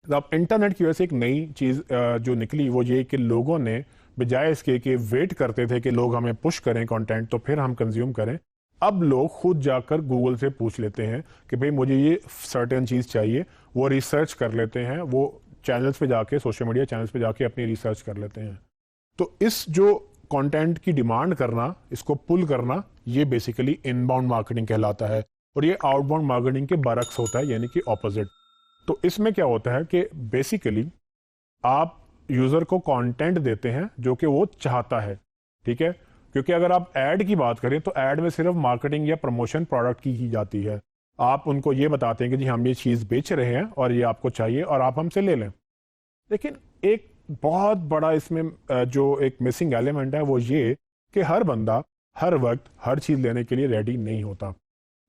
اب انٹرنیٹ کی وجہ سے ایک نئی چیز جو نکلی وہ یہ کہ لوگوں نے بجائے اس کے کہ ویٹ کرتے تھے کہ لوگ ہمیں پش کریں کنٹینٹ تو پھر ہم کنزیوم کریں، اب لوگ خود جا کر گوگل سے پوچھ لیتے ہیں کہ بھئی مجھے یہ سرٹن چیز چاہیے، وہ ریسرچ کر لیتے ہیں، وہ چینلز پہ جا کے، سوشل میڈیا چینلز پہ جا کے اپنی ریسرچ کر لیتے ہیں. تو اس جو کنٹینٹ کی ڈیمانڈ کرنا، اس کو پل کرنا، یہ بیسیکلی ان باؤنڈ مارکیٹنگ کہلاتا ہے، اور یہ آؤٹ باؤنڈ مارکیٹنگ کے برعکس ہوتا ہے، یعنی کہ اپوزٹ. تو اس میں کیا ہوتا ہے کہ بیسیکلی آپ یوزر کو کانٹینٹ دیتے ہیں جو کہ وہ چاہتا ہے، ٹھیک ہے؟ کیونکہ اگر آپ ایڈ کی بات کریں تو ایڈ میں صرف مارکیٹنگ یا پروموشن پروڈکٹ کی جاتی ہے. آپ ان کو یہ بتاتے ہیں کہ جی ہم یہ چیز بیچ رہے ہیں اور یہ آپ کو چاہیے اور آپ ہم سے لے لیں. لیکن ایک بہت بڑا اس میں جو ایک مسنگ ایلیمنٹ ہے وہ یہ کہ ہر بندہ ہر وقت ہر چیز لینے کے لیے ریڈی نہیں ہوتا.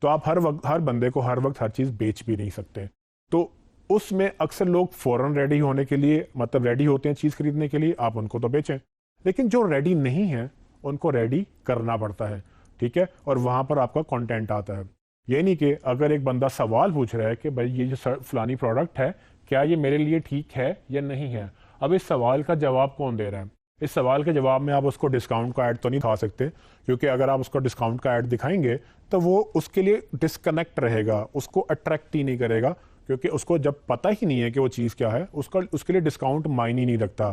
تو آپ ہر بندے کو ہر وقت ہر چیز بیچ بھی نہیں سکتے. تو اس میں اکثر لوگ فوراً ریڈی ہونے کے لیے، مطلب ریڈی ہوتے ہیں چیز خریدنے کے لیے، آپ ان کو تو بیچیں. لیکن جو ریڈی نہیں ہیں ان کو ریڈی کرنا پڑتا ہے، ٹھیک ہے؟ اور وہاں پر آپ کا کنٹینٹ آتا ہے. یہ نہیں کہ اگر ایک بندہ سوال پوچھ رہا ہے کہ بھائی یہ جو فلانی پروڈکٹ ہے کیا یہ میرے لیے ٹھیک ہے یا نہیں ہے، اب اس سوال کا جواب کون دے رہا ہے؟ اس سوال کے جواب میں آپ اس کو ڈسکاؤنٹ کا ایڈ تو نہیں دکھا سکتے، کیونکہ اگر آپ اس کو ڈسکاؤنٹ کا ایڈ دکھائیں گے تو وہ اس کے لیے ڈسکنیکٹ رہے گا، اس کو اٹریکٹ ہی نہیں کرے گا، کیونکہ اس کو جب پتہ ہی نہیں ہے کہ وہ چیز کیا ہے اس کے لیے ڈسکاؤنٹ معنی نہیں رکھتا،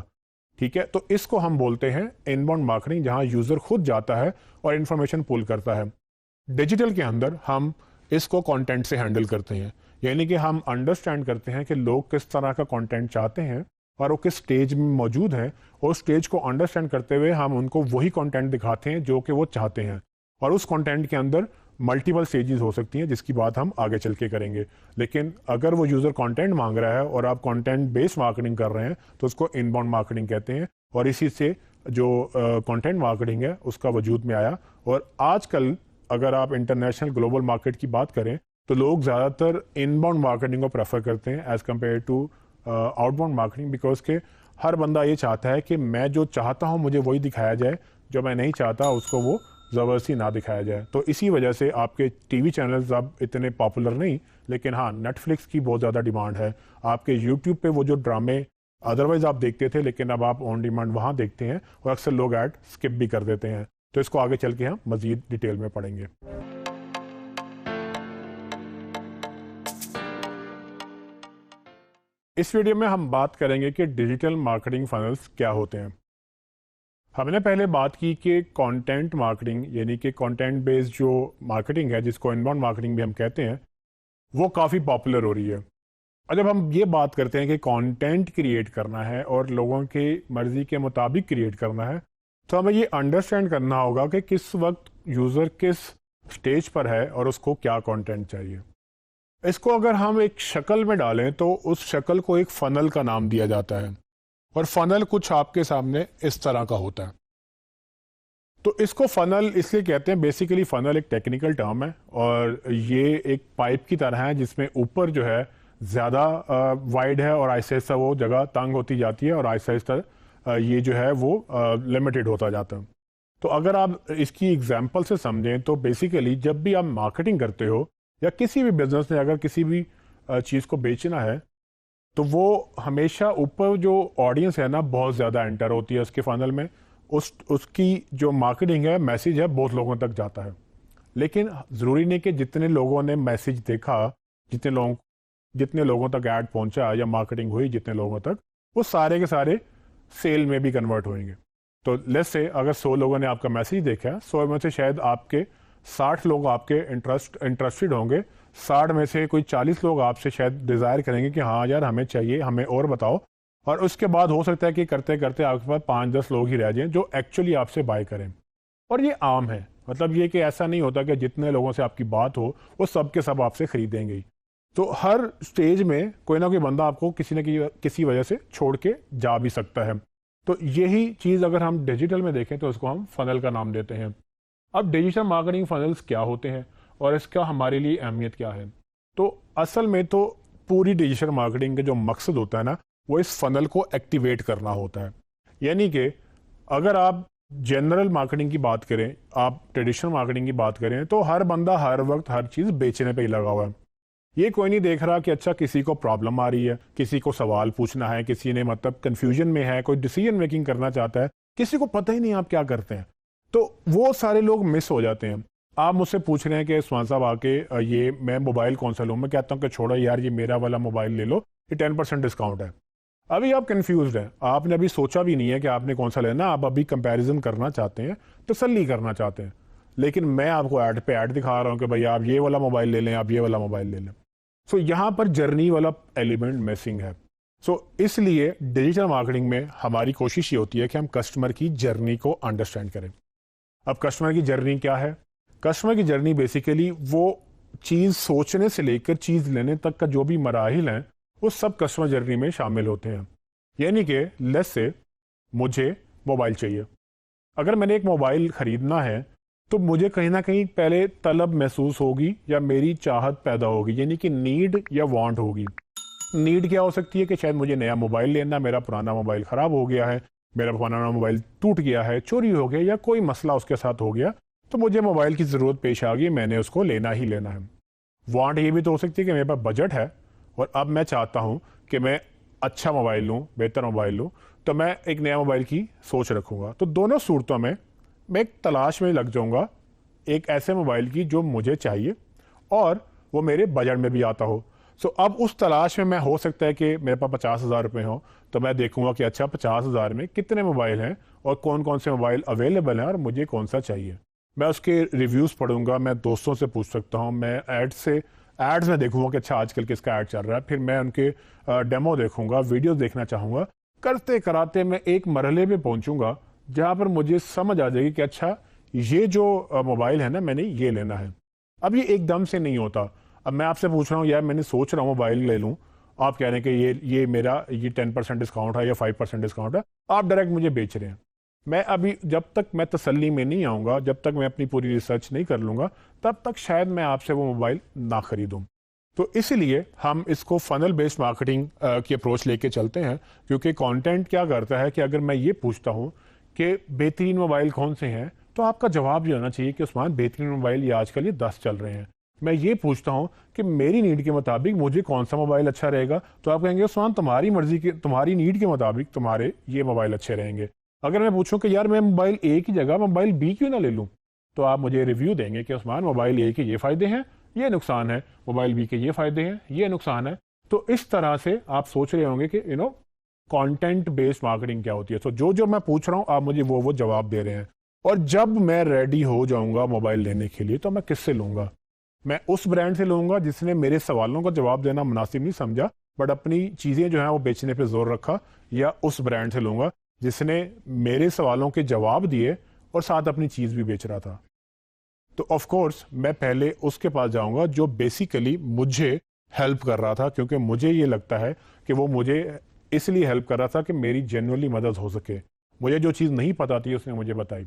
ٹھیک ہے؟ تو اس کو ہم بولتے ہیں ان باؤنڈ مارکیٹنگ، جہاں یوزر خود جاتا ہے اور انفارمیشن پول کرتا ہے. ڈیجیٹل کے اندر ہم اس کو کانٹینٹ سے ہینڈل کرتے ہیں، یعنی کہ ہم انڈرسٹینڈ کرتے ہیں کہ لوگ کس طرح کا کانٹینٹ چاہتے ہیں اور وہ کس سٹیج میں موجود ہیں، اور اس سٹیج کو انڈرسٹینڈ کرتے ہوئے ہم ان کو وہی کانٹینٹ دکھاتے ہیں جو کہ وہ چاہتے ہیں. اور اس کانٹینٹ کے اندر ملٹیپل سٹیجز ہو سکتی ہیں جس کی بات ہم آگے چل کے کریں گے. لیکن اگر وہ یوزر کانٹینٹ مانگ رہا ہے اور آپ کانٹینٹ بیس مارکیٹنگ کر رہے ہیں تو اس کو ان باؤنڈ مارکیٹنگ کہتے ہیں، اور اسی سے جو کانٹینٹ مارکیٹنگ ہے اس کا وجود میں آیا. اور آج کل اگر آپ انٹرنیشنل گلوبل مارکیٹ کی بات کریں تو لوگ زیادہ تر ان باؤنڈ مارکیٹنگ کو پریفر کرتے ہیں as compared to outbound marketing, because کہ ہر بندہ یہ چاہتا ہے کہ میں جو چاہتا ہوں مجھے وہی دکھایا جائے، جو میں نہیں چاہتا اس کو وہ زبردستی نہ دکھایا جائے. تو اسی وجہ سے آپ کے ٹی وی چینلز اب اتنے پاپولر نہیں، لیکن ہاں نیٹ فلکس کی بہت زیادہ ڈیمانڈ ہے. آپ کے یوٹیوب پہ وہ جو ڈرامے ادروائز آپ دیکھتے تھے لیکن اب آپ آن ڈیمانڈ وہاں دیکھتے ہیں، اور اکثر لوگ ایڈ اسکپ بھی کر دیتے ہیں. تو اس کو آگے چل کے ہم مزید ڈیٹیل میں پڑھیں گے. اس ویڈیو میں ہم بات کریں گے کہ ڈیجیٹل مارکیٹنگ فنلز کیا ہوتے ہیں. ہم نے پہلے بات کی کہ کانٹینٹ مارکیٹنگ، یعنی کہ کانٹینٹ بیسڈ جو مارکیٹنگ ہے جس کو ان باؤنڈ مارکیٹنگ بھی ہم کہتے ہیں، وہ کافی پاپولر ہو رہی ہے. اور جب ہم یہ بات کرتے ہیں کہ کانٹینٹ کریٹ کرنا ہے اور لوگوں کی مرضی کے مطابق کریٹ کرنا ہے، تو ہمیں یہ انڈرسٹینڈ کرنا ہوگا کہ کس وقت یوزر کس سٹیج پر ہے اور اس کو کیا کانٹینٹ چاہیے. اس کو اگر ہم ایک شکل میں ڈالیں تو اس شکل کو ایک فنل کا نام دیا جاتا ہے، اور فنل کچھ آپ کے سامنے اس طرح کا ہوتا ہے. تو اس کو فنل اس لیے کہتے ہیں، بیسیکلی فنل ایک ٹیکنیکل ٹرم ہے اور یہ ایک پائپ کی طرح ہے جس میں اوپر جو ہے زیادہ وائڈ ہے اور آہستہ آہستہ وہ جگہ تنگ ہوتی جاتی ہے اور آہستہ آہستہ یہ جو ہے وہ لمیٹڈ ہوتا جاتا ہے. تو اگر آپ اس کی اگزامپل سے سمجھیں تو بیسیکلی جب بھی آپ مارکیٹنگ کرتے ہو یا کسی بھی بزنس میں اگر کسی بھی چیز کو بیچنا ہے تو وہ ہمیشہ اوپر جو آڈینس ہے نا بہت زیادہ انٹر ہوتی ہے اس کے فنل میں. اس کی جو مارکیٹنگ ہے، میسیج ہے، بہت لوگوں تک جاتا ہے. لیکن ضروری نہیں کہ جتنے لوگوں نے میسیج دیکھا، جتنے لوگوں تک ایڈ پہنچا یا مارکیٹنگ ہوئی جتنے لوگوں تک، وہ سارے کے سارے سیل میں بھی کنورٹ ہوئیں گے. تو لیٹس سے اگر 100 لوگوں نے آپ کا میسیج دیکھا، 100 میں سے شاید آپ کے 60 لوگ آپ کے انٹرسٹڈ ہوں گے، 60 میں سے کوئی 40 لوگ آپ سے شاید ڈیزائر کریں گے کہ ہاں یار ہمیں چاہیے، ہمیں اور بتاؤ. اور اس کے بعد ہو سکتا ہے کہ کرتے کرتے آپ کے پاس 5-10 لوگ ہی رہ جائیں جو ایکچولی آپ سے بائی کریں. اور یہ عام ہے، مطلب یہ کہ ایسا نہیں ہوتا کہ جتنے لوگوں سے آپ کی بات ہو وہ سب کے سب آپ سے خریدیں گے. تو ہر سٹیج میں کوئی نہ کوئی بندہ آپ کو کسی نہ کسی وجہ سے چھوڑ کے جا بھی سکتا ہے. تو یہی چیز اگر ہم ڈیجیٹل میں دیکھیں تو اس کو ہم فنل کا نام دیتے ہیں. اب ڈیجیٹل مارکیٹنگ فنلز کیا ہوتے ہیں اور اس کا ہمارے لیے اہمیت کیا ہے؟ تو اصل میں تو پوری ڈیجیٹل مارکیٹنگ کا جو مقصد ہوتا ہے نا، وہ اس فنل کو ایکٹیویٹ کرنا ہوتا ہے. یعنی کہ اگر آپ جنرل مارکیٹنگ کی بات کریں، آپ ٹریڈیشنل مارکیٹنگ کی بات کریں، تو ہر بندہ ہر وقت ہر چیز بیچنے پہ ہی لگا ہوا ہے. یہ کوئی نہیں دیکھ رہا کہ اچھا کسی کو پرابلم آ رہی ہے، کسی کو سوال پوچھنا ہے، کسی نے مطلب کنفیوژن میں ہے، کوئی ڈیسیجن میکنگ کرنا چاہتا ہے، کسی کو پتہ ہی نہیں آپ کیا کرتے ہیں. تو وہ سارے لوگ مس ہو جاتے ہیں. آپ مجھ سے پوچھ رہے ہیں کہ عثمان صاحب آ کے یہ میں موبائل کون سا لوں، میں کہتا ہوں کہ چھوڑو یار یہ میرا والا موبائل لے لو، یہ 10% ڈسکاؤنٹ ہے. ابھی آپ کنفیوزڈ ہیں، آپ نے ابھی سوچا بھی نہیں ہے کہ آپ نے کون سا لینا، آپ ابھی کمپیریزن کرنا چاہتے ہیں، تسلی کرنا چاہتے ہیں. لیکن میں آپ کو ایڈ پہ ایڈ دکھا رہا ہوں کہ بھائی آپ یہ والا موبائل لے لیں، آپ یہ والا موبائل لے لیں. سو یہاں پر جرنی والا ایلیمنٹ مسنگ ہے. سو اس لیے ڈیجیٹل مارکیٹنگ میں ہماری کوشش یہ ہوتی ہے کہ ہم کسٹمر کی جرنی کو انڈرسٹینڈ کریں. اب کسٹمر کی جرنی کیا ہے؟ کسٹمر کی جرنی بیسیکلی وہ چیز سوچنے سے لے کر چیز لینے تک کا جو بھی مراحل ہیں وہ سب کسٹمر جرنی میں شامل ہوتے ہیں. یعنی کہ لیٹس سے مجھے موبائل چاہیے. اگر میں نے ایک موبائل خریدنا ہے تو مجھے کہیں نہ کہیں پہلے طلب محسوس ہوگی یا میری چاہت پیدا ہوگی، یعنی کہ نیڈ یا وانٹ ہوگی. نیڈ کیا ہو سکتی ہے کہ شاید مجھے نیا موبائل لینا، میرا پرانا موبائل خراب ہو گیا ہے، میرا پرانا موبائل ٹوٹ گیا ہے، چوری ہو گیا یا کوئی مسئلہ اس کے ساتھ ہو گیا تو مجھے موبائل کی ضرورت پیش آ گئی، میں نے اس کو لینا ہی لینا ہے. وانٹ یہ بھی تو ہو سکتی ہے کہ میرے پاس بجٹ ہے اور اب میں چاہتا ہوں کہ میں اچھا موبائل لوں، بہتر موبائل لوں، تو میں ایک نیا موبائل کی سوچ رکھوں گا. تو دونوں صورتوں میں میں ایک تلاش میں لگ جاؤں گا ایک ایسے موبائل کی جو مجھے چاہیے اور وہ میرے بجٹ میں بھی آتا ہو. سو اب اس تلاش میں ہو سکتا ہے کہ میرے پاس 50,000 روپے ہوں تو میں دیکھوں گا کہ اچھا 50,000 میں کتنے موبائل ہیں اور کون کون سے موبائل اویلیبل ہیں اور مجھے کون سا چاہیے. میں اس کے ریویوز پڑھوں گا، میں دوستوں سے پوچھ سکتا ہوں، میں ایڈز میں دیکھوں گا کہ اچھا آج کل کس کا ایڈ چل رہا ہے، پھر میں ان کے ڈیمو دیکھوں گا، ویڈیوز دیکھنا چاہوں گا. کرتے کراتے میں ایک مرحلے پہ پہنچوں گا جہاں پر مجھے سمجھ آ جائے گی کہ اچھا یہ جو موبائل ہے نا میں نے یہ لینا ہے. اب یہ ایک دم سے نہیں ہوتا. اب میں آپ سے پوچھ رہا ہوں یار میں نے سوچ رہا ہوں موبائل لے لوں، آپ کہہ رہے ہیں کہ یہ میرا 10% ڈسکاؤنٹ ہے یا 5% ڈسکاؤنٹ ہے، آپ ڈائریکٹ مجھے بیچ رہے ہیں. میں ابھی جب تک میں تسلی میں نہیں آؤں گا، جب تک میں اپنی پوری ریسرچ نہیں کر لوں گا، تب تک شاید میں آپ سے وہ موبائل نہ خریدوں. تو اسی لیے ہم اس کو فنل بیسڈ مارکیٹنگ کی اپروچ لے کے چلتے ہیں، کیونکہ کانٹینٹ کیا کرتا ہے کہ اگر میں یہ پوچھتا ہوں کہ بہترین موبائل کون سے ہیں تو آپ کا جواب یہ ہونا چاہیے کہ عثمان بہترین موبائل یہ آج کل یہ 10 چل رہے ہیں. میں یہ پوچھتا ہوں کہ میری نیڈ کے مطابق مجھے کون سا موبائل اچھا رہے گا تو آپ کہیں گے عثمان تمہاری مرضی کے، تمہاری نیڈ کے مطابق تمہارے یہ موبائل اچھے رہیں گے. اگر میں پوچھوں کہ یار میں موبائل اے کی جگہ موبائل بی کیوں نہ لے لوں تو آپ مجھے ریویو دیں گے کہ عثمان موبائل اے کے یہ فائدے ہیں، یہ نقصان ہے، موبائل بی کے یہ فائدے ہیں، یہ نقصان ہے. تو اس طرح سے آپ سوچ رہے ہوں گے کہ کانٹینٹ بیسڈ مارکیٹنگ کیا ہوتی ہے. تو جو میں پوچھ رہا ہوں آپ مجھے وہ جواب دے رہے ہیں. اور جب میں ریڈی ہو جاؤں گا موبائل لینے کے لیے تو میں کس سے لوں گا؟ میں اس برانڈ سے لوں گا جس نے میرے سوالوں کا جواب دینا مناسب نہیں سمجھا بٹ اپنی چیزیں جو ہیں وہ بیچنے پہ زور رکھا، یا اس برانڈ سے لوں گا جس نے میرے سوالوں کے جواب دیے اور ساتھ اپنی چیز بھی بیچ رہا تھا؟ تو آف کورس میں پہلے اس کے پاس جاؤں گا جو بیسیکلی مجھے ہیلپ کر رہا تھا، کیونکہ مجھے یہ لگتا ہے کہ وہ مجھے اس لیے ہیلپ کر رہا تھا کہ میری جنرلی مدد ہو سکے. مجھے جو چیز نہیں پتا تھی اس نے مجھے بتائی.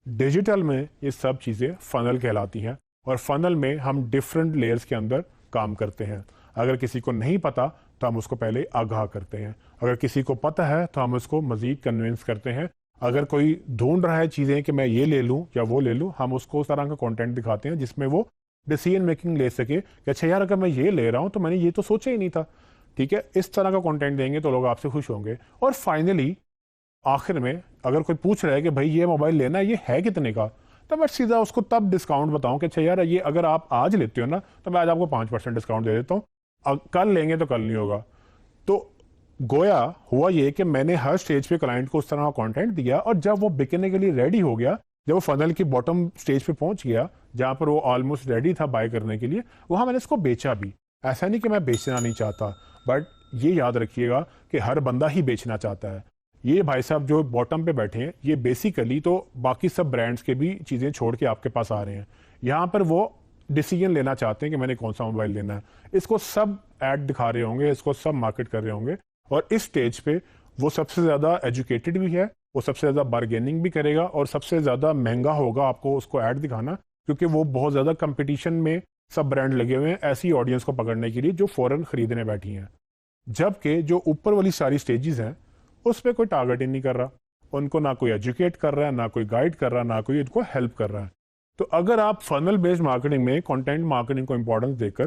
ڈیجیٹل میں یہ سب چیزیں فنل کہلاتی ہیں اور فنل میں ہم ڈفرینٹ لیئرز کے اندر کام کرتے ہیں. اگر کسی کو نہیں پتا تو ہم اس کو پہلے آگاہ کرتے ہیں، اگر کسی کو پتا ہے تو ہم اس کو مزید کنونس کرتے ہیں. اگر کوئی ڈھونڈ رہا ہے چیزیں کہ میں یہ لے لوں یا وہ لے لوں، ہم اس کو اس طرح کا کانٹینٹ دکھاتے ہیں جس میں وہ ڈیسیژن میکنگ لے سکے کہ اچھا یار اگر میں یہ لے رہا ہوں تو میں نے یہ تو سوچا ہی نہیں تھا. ٹھیک ہے، اس طرح کا کانٹینٹ دیں گے تو لوگ آپ سے خوش ہوں گے. اور فائنلی آخر میں اگر کوئی پوچھ رہا ہے کہ بھائی یہ موبائل لینا یہ ہے کتنے کا، تو میں سیدھا اس کو تب ڈسکاؤنٹ بتاؤں کہ اچھا یار یہ اگر آپ آج لیتے ہو نا تو میں آج آپ کو 5% ڈسکاؤنٹ دے دیتا ہوں، کل لیں گے تو کل نہیں ہوگا. تو گویا ہوا یہ کہ میں نے ہر سٹیج پہ کلائنٹ کو اس طرح کا کانٹینٹ دیا، اور جب وہ بکنے کے لیے ریڈی ہو گیا، جب وہ فنل کی باٹم سٹیج پہ پہنچ گیا جہاں پر وہ آلموسٹ ریڈی تھا بائی کرنے کے لیے، وہاں میں نے اس کو بیچا بھی. ایسا نہیں کہ میں بیچنا نہیں چاہتا، بٹ یہ یاد رکھیے گا کہ ہر بندہ ہی بیچنا چاہتا ہے. یہ بھائی صاحب جو باٹم پہ بیٹھے ہیں یہ بیسیکلی تو باقی سب برانڈز کے بھی چیزیں چھوڑ کے آپ کے پاس آ رہے ہیں. یہاں پر وہ ڈیسیژن لینا چاہتے ہیں کہ میں نے کون سا موبائل لینا ہے. اس کو سب ایڈ دکھا رہے ہوں گے، اس کو سب مارکیٹ کر رہے ہوں گے، اور اس سٹیج پہ وہ سب سے زیادہ ایجوکیٹڈ بھی ہے، وہ سب سے زیادہ بارگیننگ بھی کرے گا اور سب سے زیادہ مہنگا ہوگا آپ کو اس کو ایڈ دکھانا، کیونکہ وہ بہت زیادہ کمپٹیشن میں سب برانڈ لگے ہوئے ہیں ایسی آڈینس کو پکڑنے کے لیے جو فوراً خریدنے بیٹھی ہیں. جبکہ جو اوپر والی ساری سٹیجز ہیں اس پہ کوئی ٹارگٹ ہی نہیں کر رہا. ان کو نہ کوئی ایجوکیٹ کر رہا ہے، نہ کوئی گائیڈ کر رہا ہے، نہ کوئی ان کو ہیلپ کر رہا ہے. تو اگر آپ فنل بیسڈ مارکیٹنگ میں کانٹینٹ مارکیٹنگ کو امپورٹنس دے کر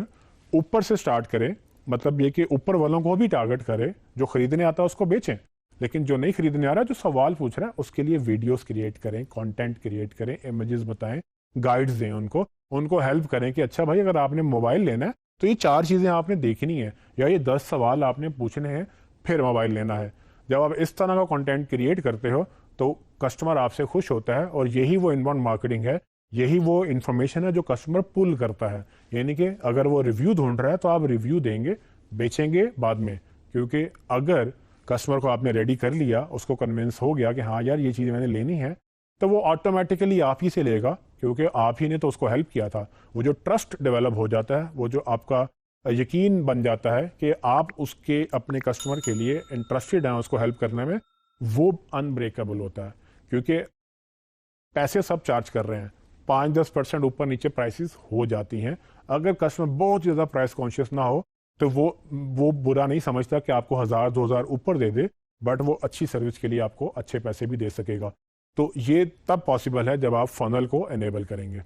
اوپر سے سٹارٹ کریں، مطلب یہ کہ اوپر والوں کو بھی ٹارگٹ کرے، جو خریدنے آتا ہے اس کو بیچیں، لیکن جو نہیں خریدنے آ رہا ہے، جو سوال پوچھ رہا ہے، اس کے لیے ویڈیوز کریٹ کریں، کانٹینٹ کریٹ کریں، امیجز بتائیں، گائیڈز دیں ان کو ہیلپ کریں کہ اچھا بھائی اگر آپ نے موبائل لینا ہے تو یہ 4 چیزیں آپ نے دیکھنی ہے، یا یہ 10 سوال آپ نے پوچھنے ہیں پھر موبائل لینا ہے. جب آپ اس طرح کا کانٹینٹ کریٹ کرتے ہو تو کسٹمر آپ سے خوش ہوتا ہے، اور یہی وہ ان باؤنڈ مارکیٹنگ ہے، یہی وہ انفارمیشن ہے جو کسٹمر پل کرتا ہے. یعنی کہ اگر وہ ریویو ڈھونڈ رہا ہے تو آپ ریویو دیں گے، بیچیں گے بعد میں، کیونکہ اگر کسٹمر کو آپ نے ریڈی کر لیا، اس کو کنونس ہو گیا کہ ہاں یار یہ چیز میں نے لینی ہے، تو وہ آٹومیٹیکلی آپ ہی سے لے گا، کیونکہ آپ ہی نے تو اس کو ہیلپ کیا تھا. وہ جو ٹرسٹ ڈیولپ ہو جاتا ہے، وہ جو آپ کا یقین بن جاتا ہے کہ آپ اس کے اپنے کسٹمر کے لیے انٹرسٹڈ ہیں اس کو ہیلپ کرنے میں، وہ انبریکیبل ہوتا ہے. کیونکہ پیسے سب چارج کر رہے ہیں، 5-10% اوپر نیچے پرائسز ہو جاتی ہیں. اگر کسٹمر بہت زیادہ پرائس کانشیس نہ ہو تو وہ برا نہیں سمجھتا کہ آپ کو 1000-2000 اوپر دے دے، بٹ وہ اچھی سروس کے لیے آپ کو اچھے پیسے بھی دے سکے گا. تو یہ تب پاسبل ہے جب آپ فنل کو انیبل کریں گے.